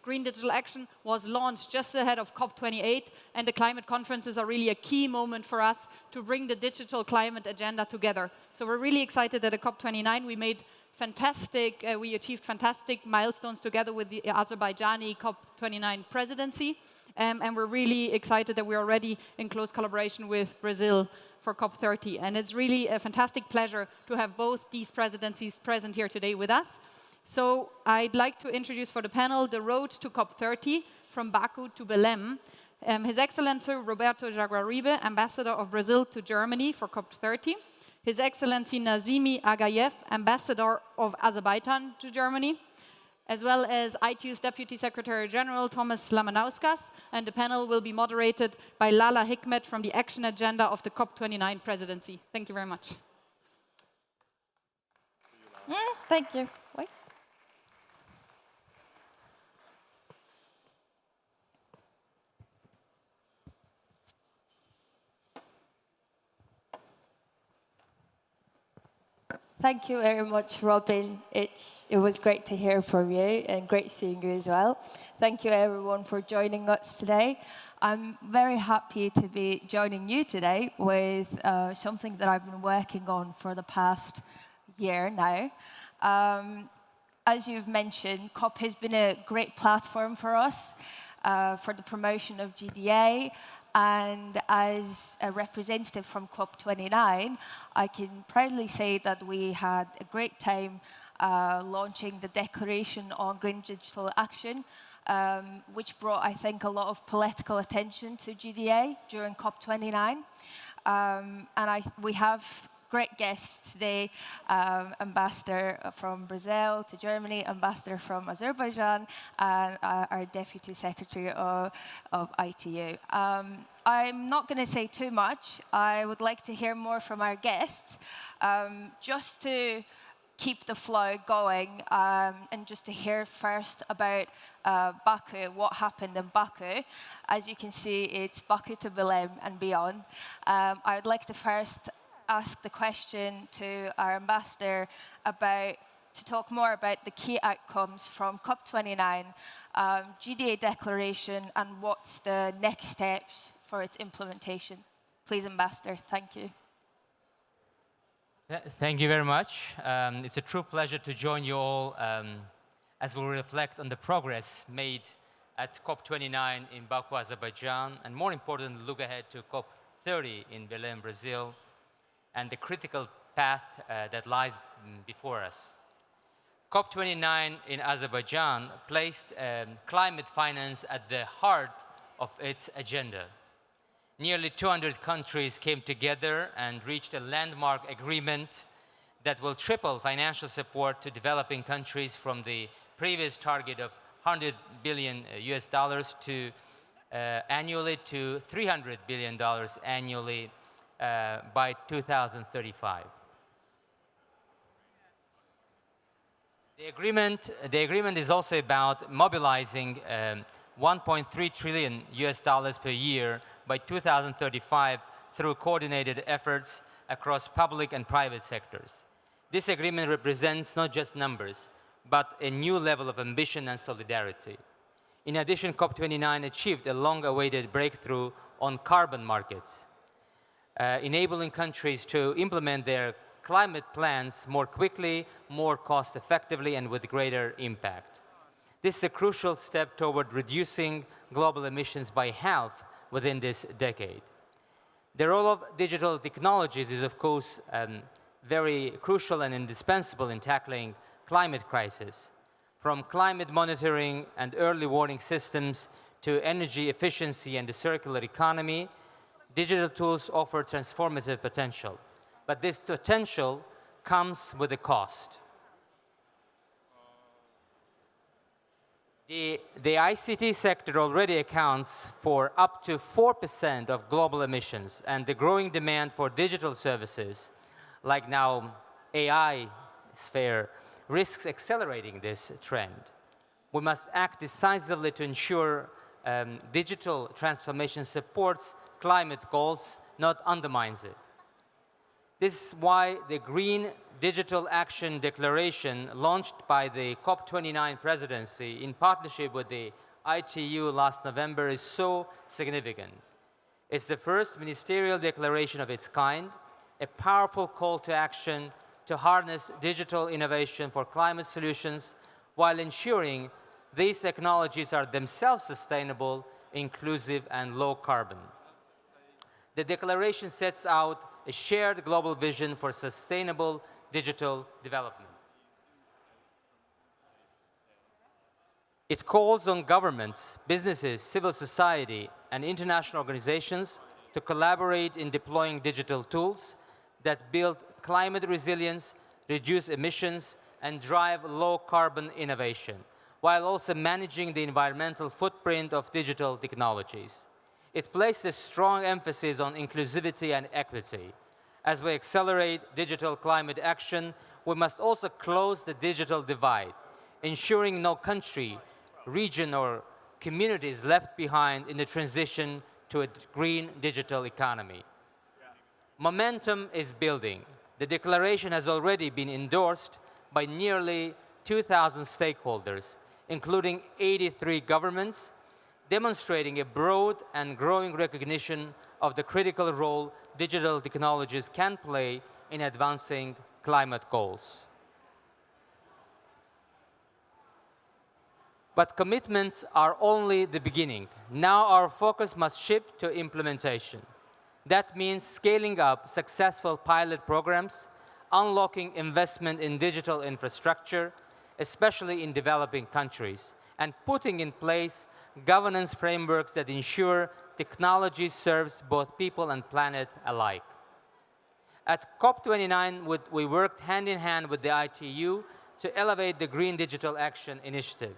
Green Digital Action was launched just ahead of COP28, and the climate conferences are really a key moment for us to bring the digital climate agenda together. So we're really excited that at COP29 we achieved fantastic milestones together with the Azerbaijani COP29 presidency, and we're really excited that we're already in close collaboration with Brazil for COP30. And it's really a fantastic pleasure to have both these presidencies present here today with us. So I'd like to introduce for the panel the road to COP30 from Baku to Belém. His Excellency Roberto Jaguaribe, Ambassador of Brazil to Germany for COP30. His Excellency 𝐉𝐮𝐴𝐺𝐓, Ambassador of Azerbaijan to Germany, as well as ITU's Deputy Secretary General Thomas Lamanauskas, and the panel will be moderated by Lala Hikmet from the Action Agenda of the COP29 Presidency. Thank you very much. Thank you. Wait. Thank you very much, Robin. It was great to hear from you and great seeing you as well. Thank you, everyone, for joining us today. I'm very happy to be joining you today with something that I've been working on for the past year now. As you've mentioned, COP has been a great platform for us for the promotion of GDA. And as a representative from COP29, I can proudly say that we had a great time launching the Declaration on Green Digital Action, which brought, I think, a lot of political attention to GDA during COP29. We have great guests today, Ambassador from Brazil to Germany, Ambassador from Azerbaijan, and our Deputy Secretary of ITU. I'm not going to say too much. I would like to hear more from our guests, just to keep the flow going, and just to hear first about Baku, what happened in Baku. As you can see, it's Baku to Belém and beyond. I would like to first ask the question to our ambassador to talk more about the key outcomes from COP29, GDA declaration, and what's the next steps for its implementation. Please, Ambassador, thank you. Thank you very much. It's a true pleasure to join you all as we reflect on the progress made at COP29 in Baku, Azerbaijan, and more importantly, look ahead to COP30 in Belém, Brazil, and the critical path that lies before us. COP29 in Azerbaijan placed climate finance at the heart of its agenda. Nearly 200 countries came together and reached a landmark agreement that will triple financial support to developing countries from the previous target of $100 billion to annually to $300 billion annually by 2035. The agreement is also about mobilizing $1.3 trillion per year by 2035 through coordinated efforts across public and private sectors. This agreement represents not just numbers, but a new level of ambition and solidarity. In addition, COP29 achieved a long-awaited breakthrough on carbon markets, enabling countries to implement their climate plans more quickly, more cost-effectively, and with greater impact. This is a crucial step toward reducing global emissions by half within this decade. The role of digital technologies is, of course, very crucial and indispensable in tackling climate crisis. From climate monitoring and early warning systems to energy efficiency and the circular economy, digital tools offer transformative potential. But this potential comes with a cost. The ICT sector already accounts for up to 4% of global emissions, and the growing demand for digital services, like now AI sphere, risks accelerating this trend. We must act decisively to ensure digital transformation supports climate goals, not undermines it. This is why the Green Digital Action Declaration launched by the COP29 presidency in partnership with the ITU last November is so significant. It's the first ministerial declaration of its kind, a powerful call to action to harness digital innovation for climate solutions while ensuring these technologies are themselves sustainable, inclusive, and low carbon. The declaration sets out a shared global vision for sustainable digital development. It calls on governments, businesses, civil society, and international organizations to collaborate in deploying digital tools that build climate resilience, reduce emissions, and drive low-carbon innovation, while also managing the environmental footprint of digital technologies. It places strong emphasis on inclusivity and equity. As we accelerate digital climate action, we must also close the digital divide, ensuring no country, region, or community is left behind in the transition to a green digital economy. Momentum is building. The declaration has already been endorsed by nearly 2,000 stakeholders, including 83 governments, demonstrating a broad and growing recognition of the critical role digital technologies can play in advancing climate goals. But commitments are only the beginning. Now our focus must shift to implementation. That means scaling up successful pilot programs, unlocking investment in digital infrastructure, especially in developing countries, and putting in place governance frameworks that ensure technology serves both people and planet alike. At COP29, we worked hand in hand with the ITU to elevate the Green Digital Action Initiative.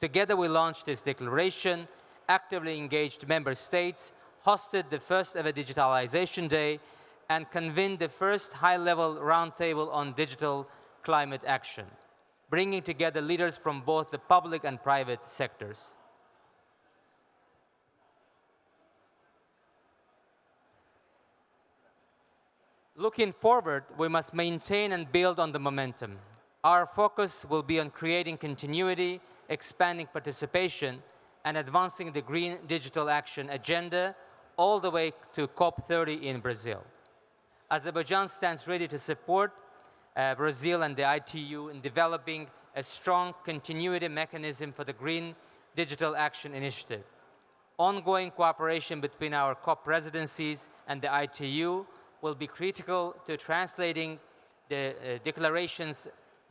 Together we launched this declaration, actively engaged member states, hosted the first ever Digitalization Day, and convened the first high-level roundtable on digital climate action, bringing together leaders from both the public and private sectors. Looking forward, we must maintain and build on the momentum. Our focus will be on creating continuity, expanding participation, and advancing the Green Digital Action Agenda all the way to COP30 in Brazil. Azerbaijan stands ready to support Brazil and the ITU in developing a strong continuity mechanism for the Green Digital Action Initiative. Ongoing cooperation between our COP presidencies and the ITU will be critical to translating the declaration's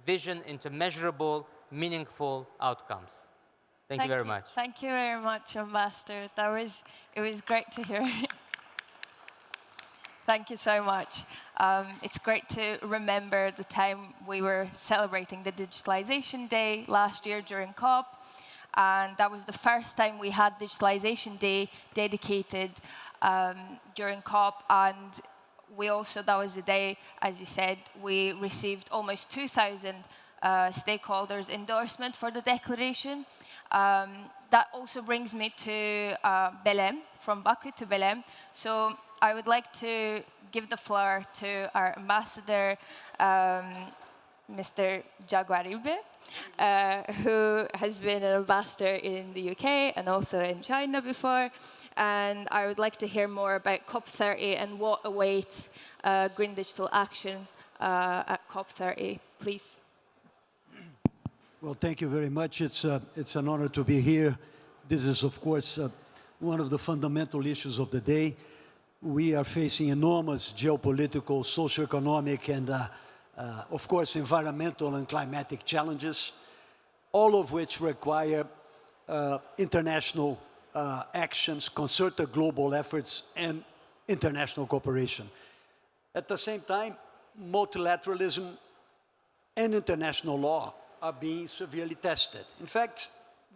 vision into measurable, meaningful outcomes. Thank you very much. Thank you very much, Ambassador. It was great to hear. Thank you so much. It's great to remember the time we were celebrating the Digitalization Day last year during COP. And that was the first time we had Digitalization Day dedicated during COP. And we also, that was the day, as you said, we received almost 2,000 stakeholders' endorsement for the declaration. That also brings me to Belém, from Baku to Belém. So I would like to give the floor to our ambassador, Mr. 𝐁𝐞𝐫𝐥𝐄, who has been an ambassador in the UK and also in China before. And I would like to hear more about COP30 and what awaits green digital action at COP30. Please. Well, thank you very much. It's an honor to be here. This is, of course, one of the fundamental issues of the day. We are facing enormous geopolitical, socioeconomic, and, of course, environmental and climatic challenges, all of which require international actions, concerted global efforts, and international cooperation. At the same time, multilateralism and international law are being severely tested. In fact,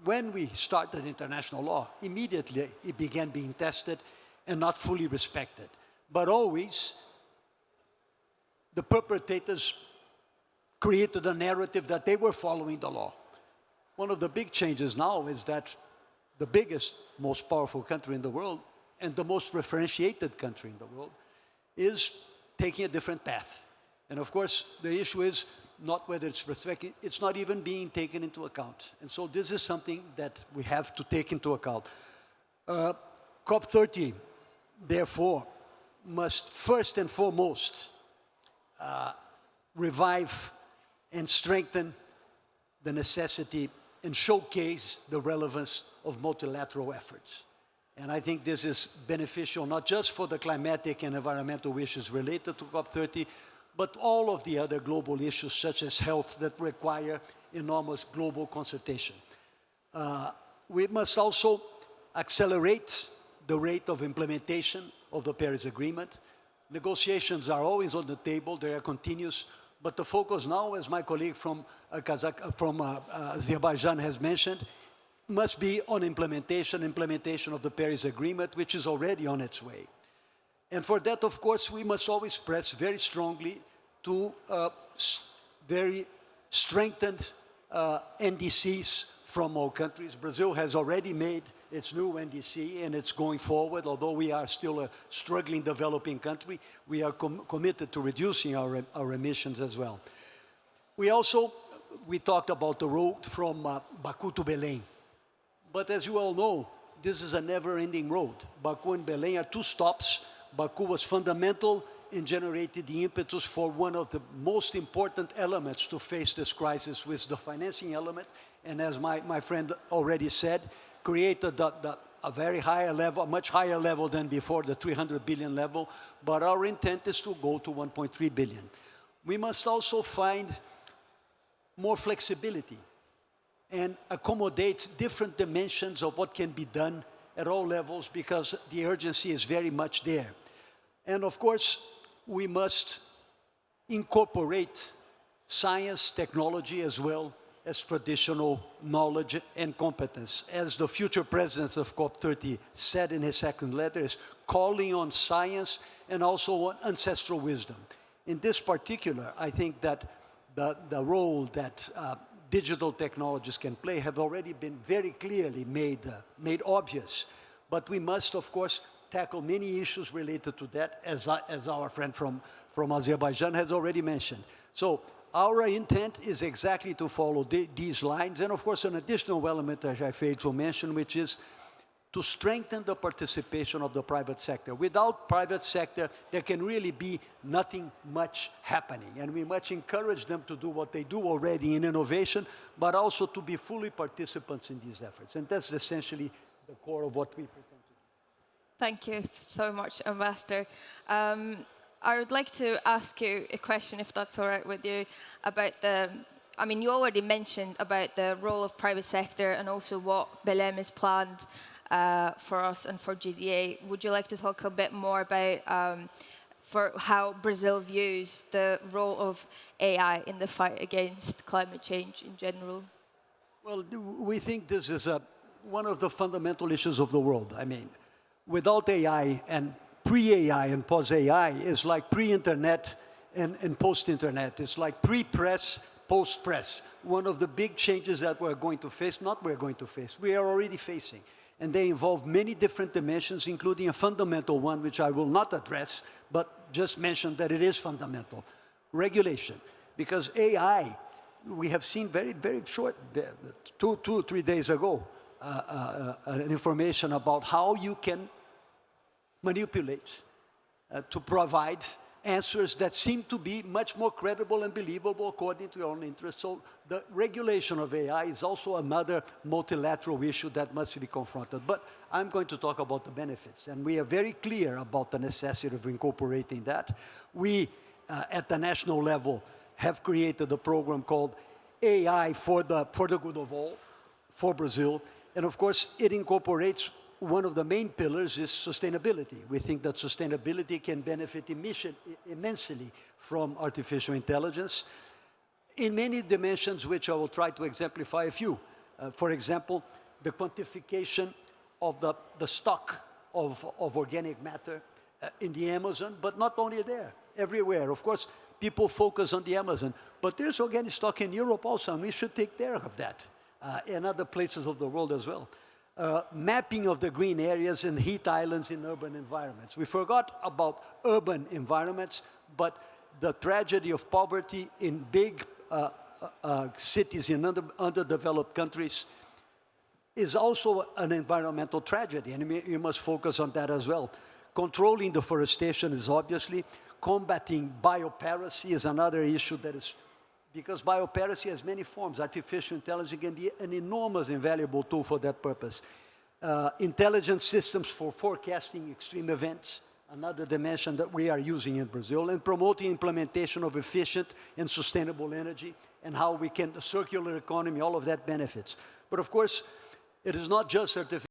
when we started international law, immediately it began being tested and not fully respected. But always, the perpetrators created a narrative that they were following the law. One of the big changes now is that the biggest, most powerful country in the world, and the most referentiated country in the world, is taking a different path. And of course, the issue is not whether it's respected, it's not even being taken into account. And so this is something that we have to take into account. COP30, therefore, must first and foremost revive and strengthen the necessity and showcase the relevance of multilateral efforts. And I think this is beneficial not just for the climatic and environmental issues related to COP30, but all of the other global issues such as health that require enormous global consultation. We must also accelerate the rate of implementation of the Paris Agreement. Negotiations are always on the table, they are continuous, but the focus now, as my colleague from Azerbaijan has mentioned, must be on implementation of the Paris Agreement, which is already on its way. And for that, of course, we must always press very strongly to very strengthened NDCs from all countries. Brazil has already made its new NDC, and it's going forward. Although we are still a struggling developing country, we are committed to reducing our emissions as well. We talked about the road from Baku to Belém. But as you all know, this is a never-ending road. Baku and Belém are two stops. Baku was fundamental in generating the impetus for one of the most important elements to face this crisis, with the financing element. And as my friend already said, created a very higher level, a much higher level than before, the 300 billion level. But our intent is to go to 1.3 billion. We must also find more flexibility and accommodate different dimensions of what can be done at all levels, because the urgency is very much there. And of course, we must incorporate science, technology, as well as traditional knowledge and competence. As the future president of COP30 said in his second letter, is calling on science and also on ancestral wisdom. In this particular, I think that the role that digital technologies can play have already been very clearly made obvious. But we must, of course, tackle many issues related to that, as our friend from Azerbaijan has already mentioned. So our intent is exactly to follow these lines. And of course, an additional element that I failed to mention, which is to strengthen the participation of the private sector. Without private sector, there can really be nothing much happening. And we must encourage them to do what they do already in innovation, but also to be fully participants in these efforts. And that's essentially the core of what we pretend to do. Thank you so much, Ambassador. I would like to ask you a question, if that's all right with you, about you already mentioned about the role of private sector and also what Belém is planned for us and for GDA. Would you like to talk a bit more about for how Brazil views the role of AI in the fight against climate change in general? Well, we think this is one of the fundamental issues of the world. I mean, without AI and pre-AI and post-AI is like pre-internet and post-internet. It's like pre-press, post-press. One of the big changes that we are already facing. And they involve many different dimensions, including a fundamental one, which I will not address, but just mention that it is fundamental. Regulation. Because AI, we have seen very, very short, 3 days ago, information about how you can manipulate to provide answers that seem to be much more credible and believable according to your own interests. So the regulation of AI is also another multilateral issue that must be confronted. But I'm going to talk about the benefits, and we are very clear about the necessity of incorporating that. We, at the national level, have created a program called AI for the good of all, for Brazil. And of course, it incorporates one of the main pillars is sustainability. We think that sustainability can benefit immensely from artificial intelligence in many dimensions, which I will try to exemplify a few. For example, the quantification of the stock of organic matter in the Amazon, but not only there, everywhere. Of course, people focus on the Amazon, but there's organic stock in Europe also, and we should take care of that in other places of the world as well. Mapping of the green areas and heat islands in urban environments. We forgot about urban environments, but the tragedy of poverty in big cities in underdeveloped countries is also an environmental tragedy, and you must focus on that as well. Controlling deforestation is obviously, combating biopiracy is another issue that is, because biopiracy has many forms. Artificial intelligence can be an enormous and valuable tool for that purpose. Intelligent systems for forecasting extreme events, another dimension that we are using in Brazil, and promoting implementation of efficient and sustainable energy, and how we can, the circular economy, all of that benefits. But of course, it is not just artificial